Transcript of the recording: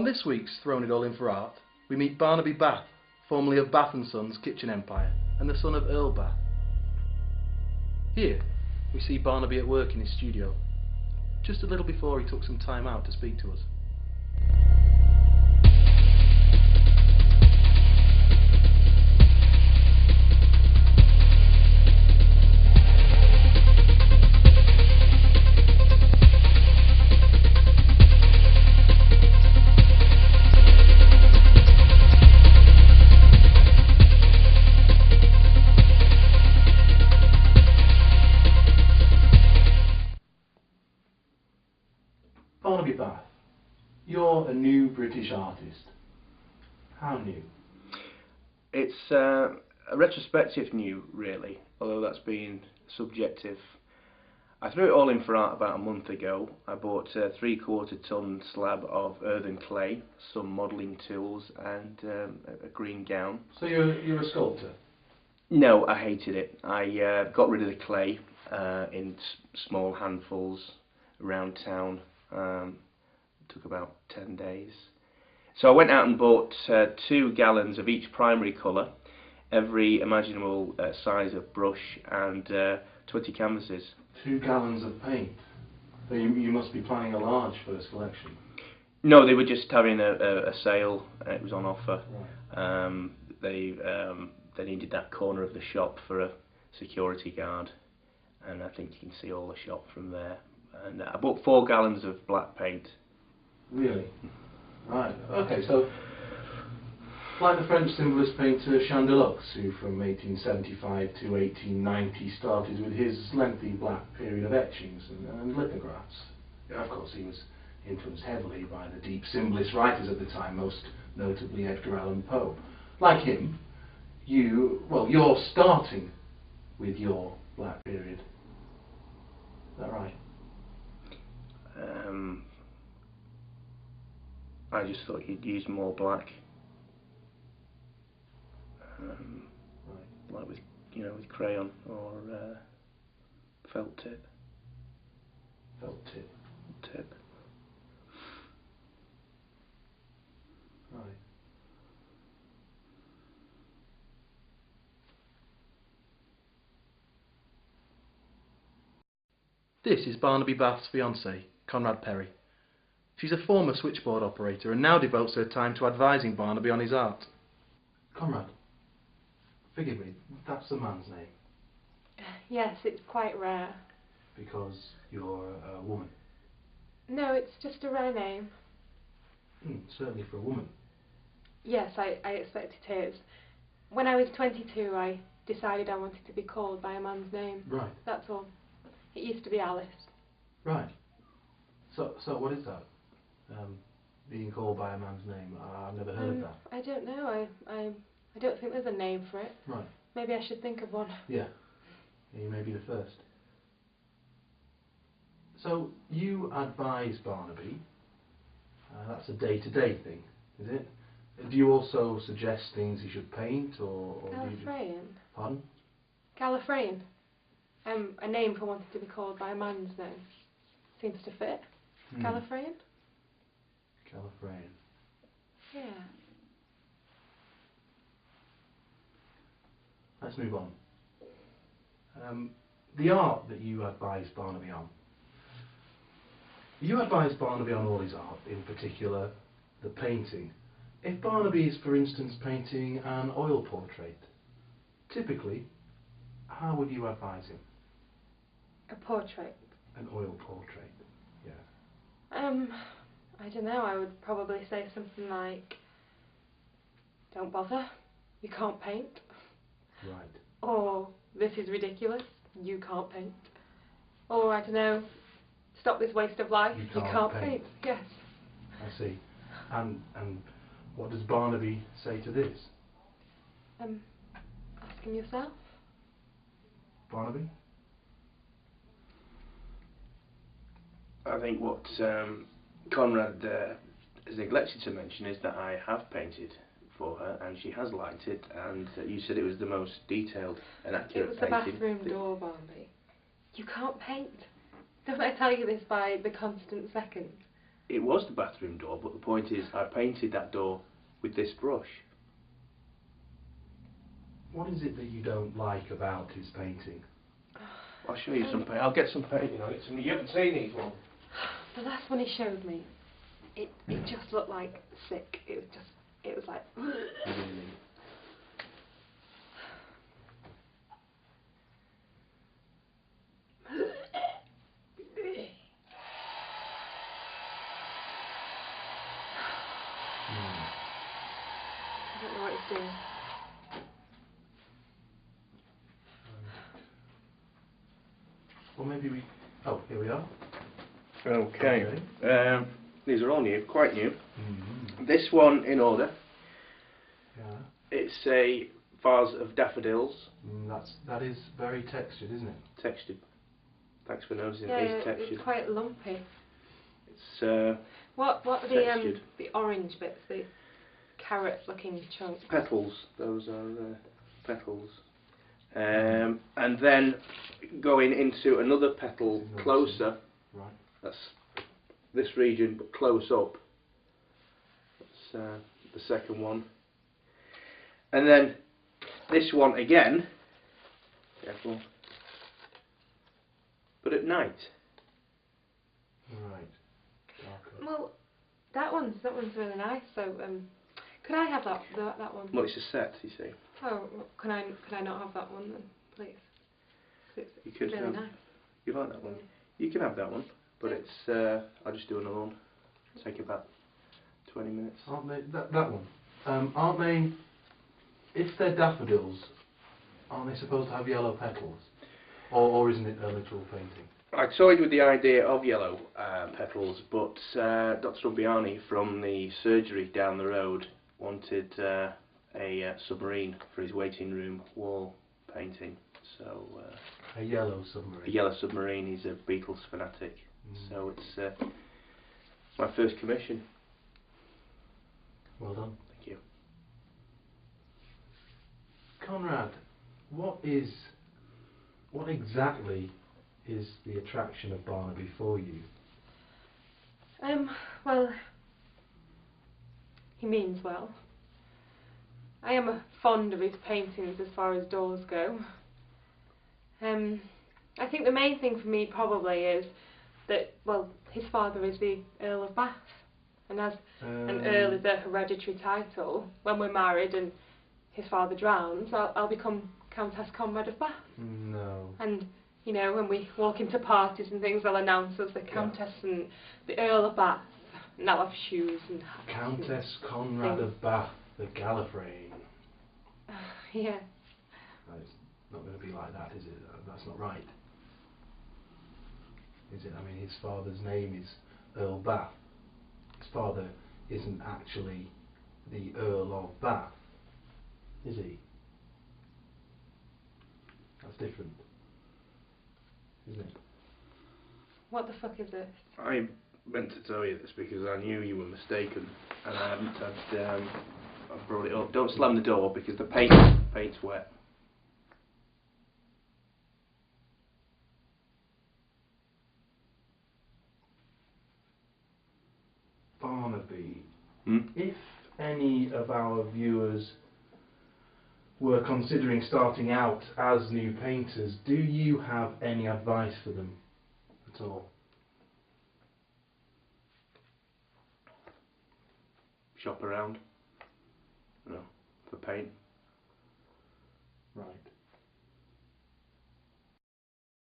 On this week's Thrown It All In for Art, we meet Barnaby Bath, formerly of Bath & Sons Kitchen Empire, and the son of Earl Bath. Here, we see Barnaby at work in his studio, just a little before he took some time out to speak to us. Barnaby Bath, you're a new British artist. How new? It's a retrospective new, really, although that's been subjective. I threw it all in for art about a month ago. I bought a 3/4 ton slab of earthen clay, some modelling tools and a green gown. So you're a sculptor? No, I hated it. I got rid of the clay in small handfuls around town. Took about 10 days. So I went out and bought 2 gallons of each primary colour, every imaginable size of brush, and 20 canvases. 2 gallons of paint? So you must be planning a large first collection. No, they were just having a sale, and it was on offer. Right. They needed that corner of the shop for a security guard, and I think you can see all the shop from there. And I bought 4 gallons of black paint. Really? Right. Okay, so like the French symbolist painter Chandelux, who from 1875 to 1890 started with his lengthy black period of etchings and lithographs. Of course, he was influenced heavily by the deep symbolist writers at the time, most notably Edgar Allan Poe. Like him, you're starting with your black period. Is that right? I just thought you'd use more black, Right. like with crayon or felt tip. Felt tip. Right. This is Barnaby Bath's fiancée, Conrad Perry. She's a former switchboard operator and now devotes her time to advising Barnaby on his art. Conrad, forgive me, that's the man's name? Yes, it's quite rare. Because you're a woman? No, it's just a rare name. Certainly for a woman. Yes, I expect it is. When I was 22, I decided I wanted to be called by a man's name. Right. That's all. It used to be Alice. Right. So what is that? Being called by a man's name? I've never heard of that. I don't know. I don't think there's a name for it. Right. Maybe I should think of one. Yeah. You may be the first. So you advise Barnaby. That's a day-to-day thing, is it? Do you also suggest things he should paint, or Gallifreyan? Pardon? Gallifreyan. A name for wanting to be called by a man's name. Seems to fit. Gallifreyan? Gallifreyan. Yeah. Let's move on. The art that you advise Barnaby on. You advise Barnaby on all his art, in particular the painting. If Barnaby is, for instance, painting an oil portrait, typically, how would you advise him? A portrait? An oil portrait, yeah. I don't know, I would probably say something like, don't bother, you can't paint. Right. Or, this is ridiculous, you can't paint. Or, I don't know, stop this waste of life, you can't paint. Yes. I see. And what does Barnaby say to this? Ask him yourself. Barnaby? I think what Conrad has neglected to mention is that I have painted for her and she has liked it, and you said it was the most detailed and accurate painting. It was the bathroom door, Barnaby. You can't paint. Don't I tell you this by the constant second? it was the bathroom door, but the point is I painted that door with this brush. What is it that you don't like about his painting? I'll show you some paint. I'll get some painting on it. You haven't seen these ones. The last one he showed me, it just looked like sick. It was like. Really? I don't know what it's doing. Well, maybe we... Oh, here we are. Okay. These are all new, quite new. Mm-hmm. This one in order. Yeah. It's a vase of daffodils. That is very textured, isn't it? Textured. Thanks for noticing. Yeah, It's textured. it's quite lumpy. It's What are textured. the orange bits, the carrot-looking chunks? Petals. Those are petals. And then going into another petal closer. Right. That's this region, but close up. That's the second one. And then this one again. Careful. But at night. Right. Okay. Well, that one's really nice. So, could I have that one? Well, it's a set, you see. Oh, can I not have that one then, please? 'Cause You it's could really nice. You like that one? You can have that one, but it's I'll just do another one. Take about 20 minutes. Aren't they that one? Aren't they? If they're daffodils, aren't they supposed to have yellow petals? Or isn't it a literal painting? I toyed with the idea of yellow petals, but Dr. Ubbiani from the surgery down the road wanted a submarine for his waiting room wall painting. So A yellow submarine. a yellow submarine. He's a Beatles fanatic, so it's my first commission. Well done. Thank you. Conrad, what exactly is the attraction of Barnaby for you? Well, he means well. I am fond of his paintings as far as doors go. I think the main thing for me probably is that, well, his father is the Earl of Bath, and as an Earl is a hereditary title, when we're married and his father drowns, I'll become Countess Conrad of Bath. No. And, you know, when we walk into parties and things, they'll announce us the Countess and the Earl of Bath, and I'll have shoes and hats. Countess Conrad of Bath, the Gallifreyan. Yeah. No, it's not going to be like that, is it? That's not right. Is it? I mean, his father's name is Earl Bath. His father isn't actually the Earl of Bath, is he? That's different, isn't it? What the fuck is this? I meant to tell you this because I knew you were mistaken, and I hadn't. I brought it up. Don't slam the door because the paint's wet. Barnaby, Hmm? if any of our viewers were considering starting out as new painters, do you have any advice for them at all? Shop around. You know, for paint.